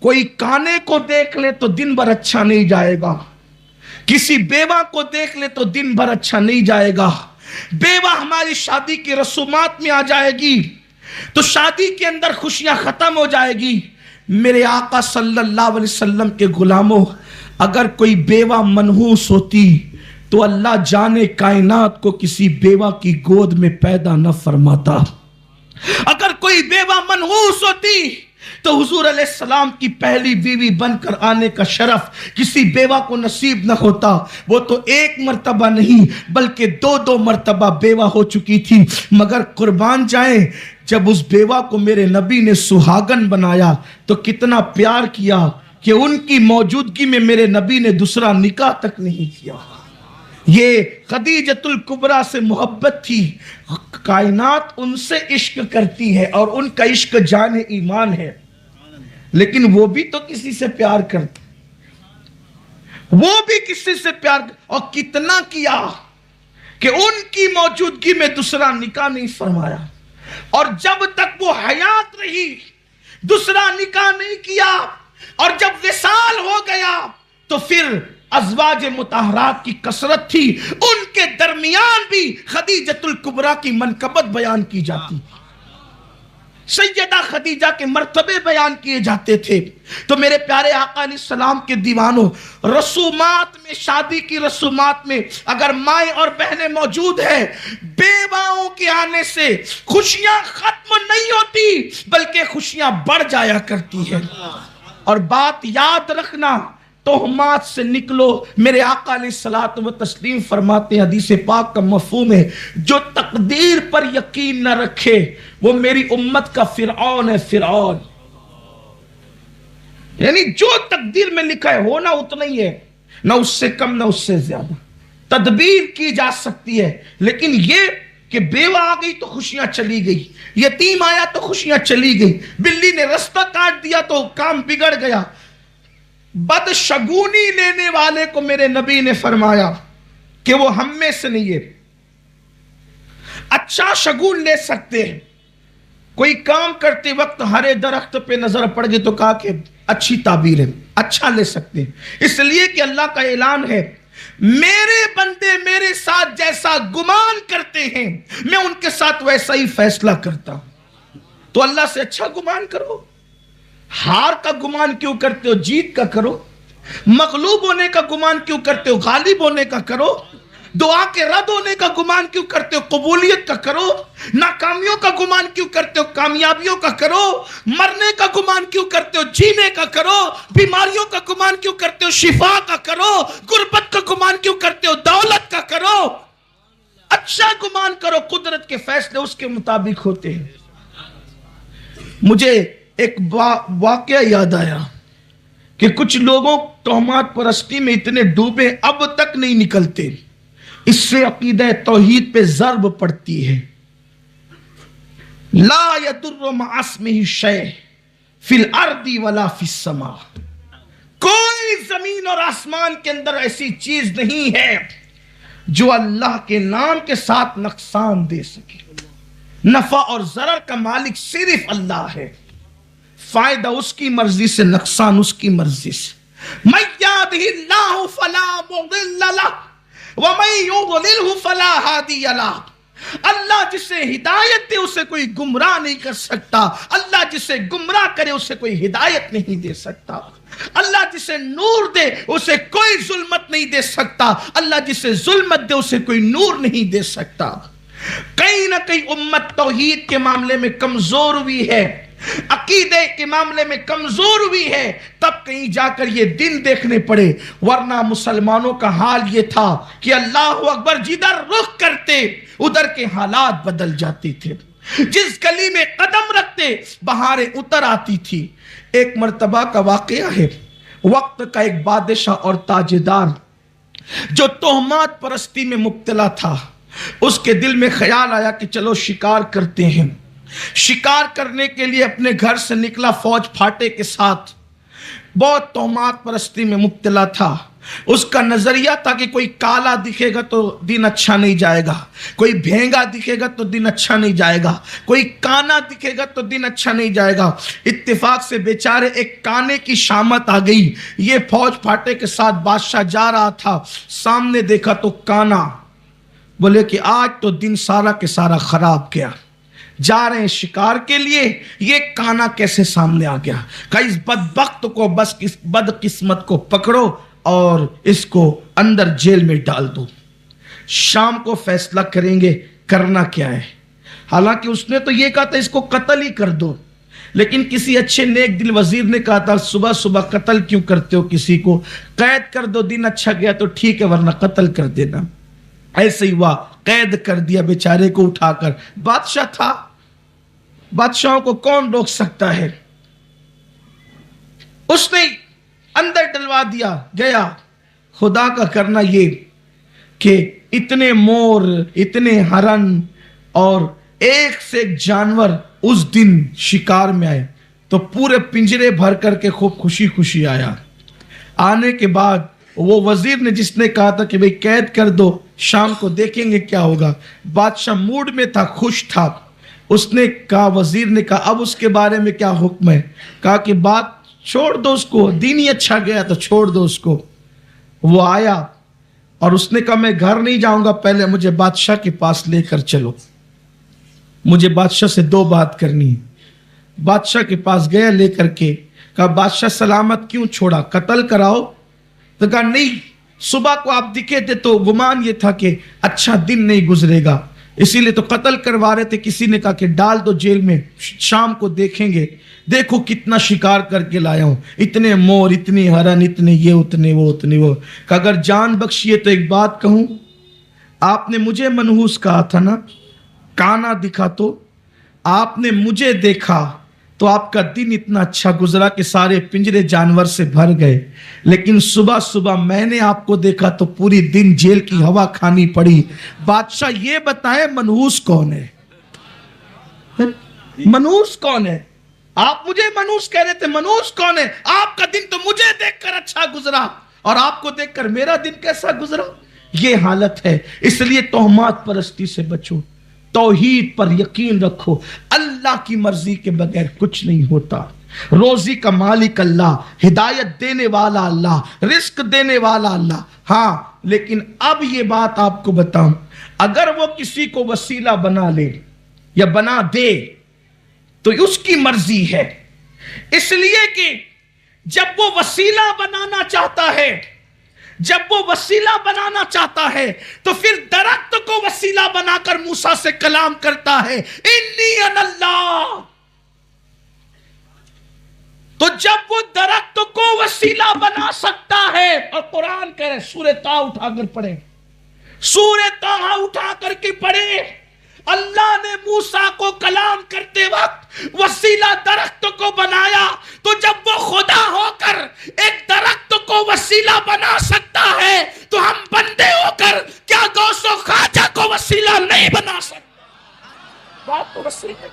کوئی کانے کو دیکھ لے تو دن بھر اچھا نہیں جائے گا، کسی بیوہ کو دیکھ لے تو دن بھر اچھا نہیں جائے گا۔ بیوہ ہماری شادی کی رسومات میں آ جائے گی تو شادی کے اندر خوشیاں ختم ہو جائے گی۔ میرے آقا صلی اللہ علیہ وسلم کے غلاموں، اگر کوئی بیوہ منحوس ہوتی تو اللہ جانے کائنات کو کسی بیوہ کی گود میں پیدا نہ فرماتا۔ اگر کوئی بیوہ منحوس ہوتی تو حضور علیہ السلام کی پہلی بیوی بن کر آنے کا شرف کسی بیوہ کو نصیب نہ ہوتا۔ وہ تو ایک مرتبہ نہیں بلکہ دو مرتبہ بیوہ ہو چکی تھی، مگر قربان جائیں جب اس بیوہ کو میرے نبی نے سہاگن بنایا تو کتنا پیار کیا کہ ان کی موجودگی میں میرے نبی نے دوسرا نکاح تک نہیں کیا۔ یہ خدیجۃ الکبریٰ سے محبت تھی۔ کائنات ان سے عشق کرتی ہے اور ان کا عشق جان ایمان ہے، لیکن وہ بھی تو کسی سے پیار کرتے، وہ بھی کسی سے پیار اور کتنا کیا کہ ان کی موجودگی میں دوسرا نکاح نہیں فرمایا، اور جب تک وہ حیات رہی دوسرا نکاح نہیں کیا، اور جب وصال ہو گیا تو پھر ازواج مطہرات کی کثرت تھی، ان کے درمیان بھی خدیجۃ الکبریٰ کی منقبت بیان کی جاتی، سیدہ خدیجہ کے مرتبے بیان کیے جاتے تھے۔ تو میرے پیارے آقا علیہ السلام کے دیوانوں، رسومات میں، شادی کی رسومات میں اگر مائیں اور بہنیں موجود ہیں، بیواؤں کے آنے سے خوشیاں ختم نہیں ہوتی بلکہ خوشیاں بڑھ جایا کرتی ہیں۔ اور بات یاد رکھنا، تہمات سے نکلو۔ میرے آقا علیہ الصلوۃ والتسلیم فرماتے ہیں، حدیث پاک کا مفہوم ہے، جو تقدیر پر یقین نہ رکھے وہ میری امت کا فرعون ہے۔ فرعون یعنی جو تقدیر میں لکھا ہے ہونا اتنا ہی ہے، نہ اس سے کم نہ اس سے زیادہ۔ تدبیر کی جا سکتی ہے، لیکن یہ کہ بیوہ آ گئی تو خوشیاں چلی گئی، یتیم آیا تو خوشیاں چلی گئی، بلی نے رستہ کاٹ دیا تو کام بگڑ گیا۔ بدشگونی لینے والے کو میرے نبی نے فرمایا کہ وہ ہم میں سے نہیں ہے۔ اچھا شگون لے سکتے ہیں، کوئی کام کرتے وقت ہرے درخت پہ نظر پڑ گئی تو کہا کہ اچھی تعبیر ہے، اچھا لے سکتے ہیں، اس لیے کہ اللہ کا اعلان ہے، میرے بندے میرے ساتھ جیسا گمان کرتے ہیں میں ان کے ساتھ ویسا ہی فیصلہ کرتا ہوں۔ تو اللہ سے اچھا گمان کرو، ہار کا گمان کیوں کرتے ہو، جیت کا کرو۔ مغلوب ہونے کا گمان کیوں کرتے ہو، غالب ہونے کا کرو۔ دعا کے رد ہونے کا گمان کیوں کرتے ہو، قبولیت کا کرو۔ ناکامیوں کا گمان کیوں کرتے ہو، کامیابیوں کا کرو۔ مرنے کا گمان کیوں کرتے ہو، جینے کا کرو۔ بیماریوں کا گمان کیوں کرتے ہو، شفا کا کرو۔ غربت کا گمان کیوں کرتے ہو، دولت کا کرو۔ اچھا گمان کرو، قدرت کے فیصلے اس کے مطابق ہوتے ہیں۔ مجھے ایک واقعہ یاد آیا کہ کچھ لوگوں تہمات پرستی میں اتنے ڈوبے اب تک نہیں نکلتے، اس سے عقیدہ توحید پہ ضرب پڑتی ہے۔ لا یضر مع اسمہ شیء فی الارض ولا فی السماء، کوئی زمین اور آسمان کے اندر ایسی چیز نہیں ہے جو اللہ کے نام کے ساتھ نقصان دے سکے۔ نفع اور ضرر کا مالک صرف اللہ ہے، فائدہ اس کی مرضی سے، نقصان اس کی مرضی سے۔ من یہدہ اللہ فلا مضل لہ ومن یضللہ فلا ہادی لہ، اللہ جسے ہدایت دے اسے کوئی گمراہ نہیں کر سکتا، اللہ جسے گمراہ کرے اسے کوئی ہدایت نہیں دے سکتا، اللہ جسے نور دے اسے کوئی ظلمت نہیں دے سکتا، اللہ جسے ظلمت دے اسے کوئی نور نہیں دے سکتا۔ کہیں نہ کہیں امت توحید کے معاملے میں کمزور ہوئی ہے، عقیدے کے معاملے میں کمزور ہوئی ہے، تب کہیں جا کر یہ دن دیکھنے پڑے، ورنہ مسلمانوں کا حال یہ تھا کہ اللہ اکبر جدھر رخ کرتے ادھر کے حالات بدل جاتے تھے، جس گلی میں قدم رکھتے بہاریں اتر آتی تھی۔ ایک مرتبہ کا واقعہ ہے، وقت کا ایک بادشاہ اور تاجدار جو تہمات پرستی میں مبتلا تھا، اس کے دل میں خیال آیا کہ چلو شکار کرتے ہیں۔ شکار کرنے کے لیے اپنے گھر سے نکلا فوج پھاٹے کے ساتھ، بہت تہمات پرستی میں مبتلا تھا، اس کا نظریہ تھا کہ کوئی کالا دکھے گا تو دن اچھا نہیں جائے گا، کوئی بھینگا دکھے گا تو دن اچھا نہیں جائے گا، کوئی کانا دکھے گا تو دن اچھا نہیں جائے گا۔ اتفاق سے بیچارے ایک کانے کی شامت آ گئی، یہ فوج پھاٹے کے ساتھ بادشاہ جا رہا تھا، سامنے دیکھا تو کانا، بولے کہ آج تو دن سارا کے سارا خراب گیا، جا رہے ہیں شکار کے لیے، یہ کانا کیسے سامنے آ گیا؟ کہ اس بدبخت کو، بس اس بدقسمت کو پکڑو اور اس کو اندر جیل میں ڈال دو، شام کو فیصلہ کریں گے کرنا کیا ہے۔ حالانکہ اس نے تو یہ کہا تھا اس کو قتل ہی کر دو، لیکن کسی اچھے نیک دل وزیر نے کہا تھا صبح صبح قتل کیوں کرتے ہو کسی کو، قید کر دو، دن اچھا گیا تو ٹھیک ہے ورنہ قتل کر دینا۔ ایسے ہی ہوا، قید کر دیا بیچارے کو اٹھا کر۔ بادشاہ تھا، بادشاہوں کو کون روک سکتا ہے، اس نے اندر ڈلوا دیا۔ گیا، خدا کا کرنا یہ کہ اتنے مور، اتنے ہرن اور ایک سے ایک جانور اس دن شکار میں آئے، تو پورے پنجرے بھر کر کے خوب خوشی خوشی آیا۔ آنے کے بعد وہ وزیر نے جس نے کہا تھا کہ بھئی قید کر دو، شام کو دیکھیں گے کیا ہوگا، بادشاہ موڈ میں تھا، خوش تھا۔ اس نے کہا، وزیر نے کہا اب اس کے بارے میں کیا حکم ہے؟ کہا کہ بات چھوڑ دو اس کو، دین ہی اچھا گیا تو چھوڑ دو اس کو۔ وہ آیا اور اس نے کہا میں گھر نہیں جاؤں گا، پہلے مجھے بادشاہ کے پاس لے کر چلو، مجھے بادشاہ سے دو بات کرنی ہے۔ بادشاہ کے پاس گیا لے کر کے، کہا بادشاہ سلامت کیوں چھوڑا، قتل کراؤ؟ تو کہا نہیں، صبح کو آپ دکھے تھے تو گمان یہ تھا کہ اچھا دن نہیں گزرے گا، اسی لیے تو قتل کروا رہے تھے۔ کسی نے کہا کہ ڈال دو جیل میں، شام کو دیکھیں گے، دیکھو کتنا شکار کر کے لایا ہوں، اتنے مور، اتنے ہرن، اتنے یہ، اتنے وہ، اتنے وہ۔ کہ اگر جان بخشیے تو ایک بات کہوں، آپ نے مجھے منحوس کہا تھا نا، کانا دکھا تو آپ نے مجھے دیکھا تو آپ کا دن اتنا اچھا گزرا کہ سارے پنجرے جانور سے بھر گئے، لیکن صبح صبح میں نے آپ کو دیکھا تو پوری دن جیل کی ہوا کھانی پڑی۔ بادشاہ یہ بتائیں منحوس کون ہے؟ منحوس کون ہے؟ آپ مجھے منحوس کہہ رہے تھے، منحوس کون ہے؟ آپ کا دن تو مجھے دیکھ کر اچھا گزرا اور آپ کو دیکھ کر میرا دن کیسا گزرا؟ یہ حالت ہے۔ اس لیے تہمات پرستی سے بچو، توحید پر یقین رکھو، اللہ کی مرضی کے بغیر کچھ نہیں ہوتا۔ روزی کا مالک اللہ، ہدایت دینے والا اللہ، رزق دینے والا اللہ۔ ہاں لیکن اب یہ بات آپ کو بتاؤں، اگر وہ کسی کو وسیلہ بنا لے یا بنا دے تو اس کی مرضی ہے، اس لیے کہ جب وہ وسیلہ بنانا چاہتا ہے، جب وہ وسیلہ بنانا چاہتا ہے تو پھر درخت کو وسیلہ بنا کر موسیٰ سے کلام کرتا ہے، انی انا اللہ۔ تو جب وہ درخت کو وسیلہ بنا سکتا ہے، اور قرآن کہہ رہے سورہ طٰ اٹھا کر پڑھیں، سورہ طٰ اٹھا کر کے پڑھیں، اللہ نے موسیٰ کو کلام کرتے وقت وسیلہ درخت کو بنایا، تو جب وہ خدا ہو کر ایک درخت کو وسیلہ بنا سکتا ہے تو ہم بندے ہو کر کیا غوث و خواجہ کو وسیلہ نہیں بنا سکتے؟ بات تو وسیلہ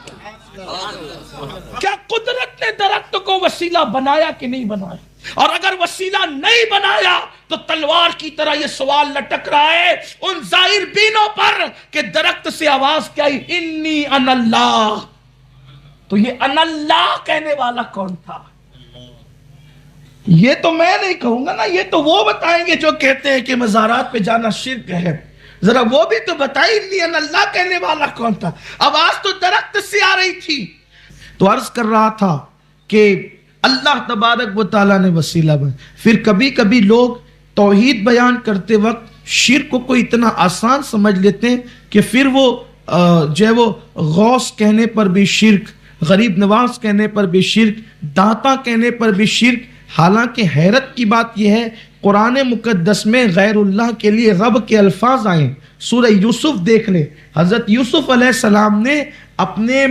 کیا قدرت نے درخت کو وسیلہ بنایا کہ نہیں بنایا؟ اور اگر وسیلہ نہیں بنایا تو تلوار کی طرح یہ سوال لٹک رہا ہے ان ظاہر بینوں پر کہ درخت سے آواز کیا آئی، انی انا اللہ۔ تو یہ انا اللہ کہنے والا کون تھا؟ یہ تو میں نہیں کہوں گا نا، یہ تو وہ بتائیں گے جو کہتے ہیں کہ مزارات پہ جانا شرک ہے۔ ذرا وہ بھی تو بتائی انی انا اللہ کہنے والا کون تھا؟ آواز تو درخت سے آ رہی تھی۔ تو عرض کر رہا تھا کہ اللہ تبارک و تعالیٰ نے وسیلہ بنا۔ پھر کبھی کبھی لوگ توحید بیان کرتے وقت شرک کو اتنا آسان سمجھ لیتے ہیں کہ پھر وہ جو ہے وہ غوث کہنے پر بھی شرک، غریب نواز کہنے پر بھی شرک، داتا کہنے پر بھی شرک۔ حالانکہ حیرت کی بات یہ ہے، قرآن مقدس میں غیر اللہ کے لیے رب کے الفاظ آئیں۔ سورہ یوسف دیکھ لیں، حضرت یوسف علیہ السلام نے اپنے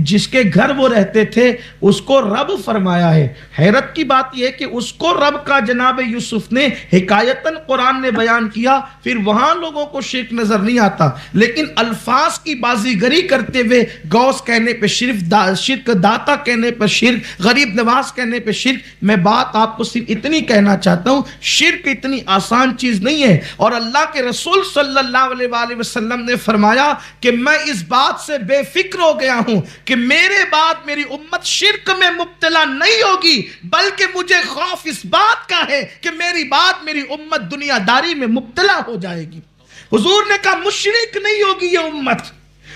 جس کے گھر وہ رہتے تھے اس کو رب فرمایا ہے۔ حیرت کی بات یہ ہے کہ اس کو رب کا جناب یوسف نے حکایتاً قرآن نے بیان کیا، پھر وہاں لوگوں کو شرک نظر نہیں آتا، لیکن الفاظ کی بازیگری کرتے ہوئے غوث کہنے پہ شرک، داتا کہنے پہ شرک، غریب نواز کہنے پہ شرک۔ میں بات آپ کو صرف اتنی کہنا چاہتا ہوں، شرک اتنی آسان چیز نہیں ہے، اور اللہ کے رسول صلی اللہ علیہ وآلہ وسلم نے فرمایا کہ میں اس بات سے بے فکر ہو گیا ہوں کہ میرے بعد میری امت شرک میں مبتلا نہیں ہوگی، بلکہ مجھے خوف اس بات کا ہے کہ میری بعد میری امت دنیا داری میں مبتلا ہو جائے گی۔ حضور نے کہا مشرک نہیں ہوگی یہ امت۔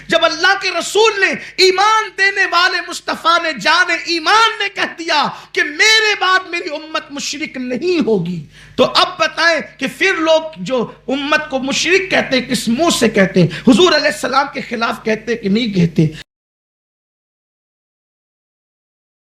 جب اللہ کے رسول نے، ایمان دینے والے مصطفیٰ نے، جان ایمان نے کہہ دیا کہ میرے بعد میری امت مشرک نہیں ہوگی، تو اب بتائیں کہ پھر لوگ جو امت کو مشرک کہتے ہیں کس منہ سے کہتے ہیں؟ حضور علیہ السلام کے خلاف کہتے کہ نہیں کہتے؟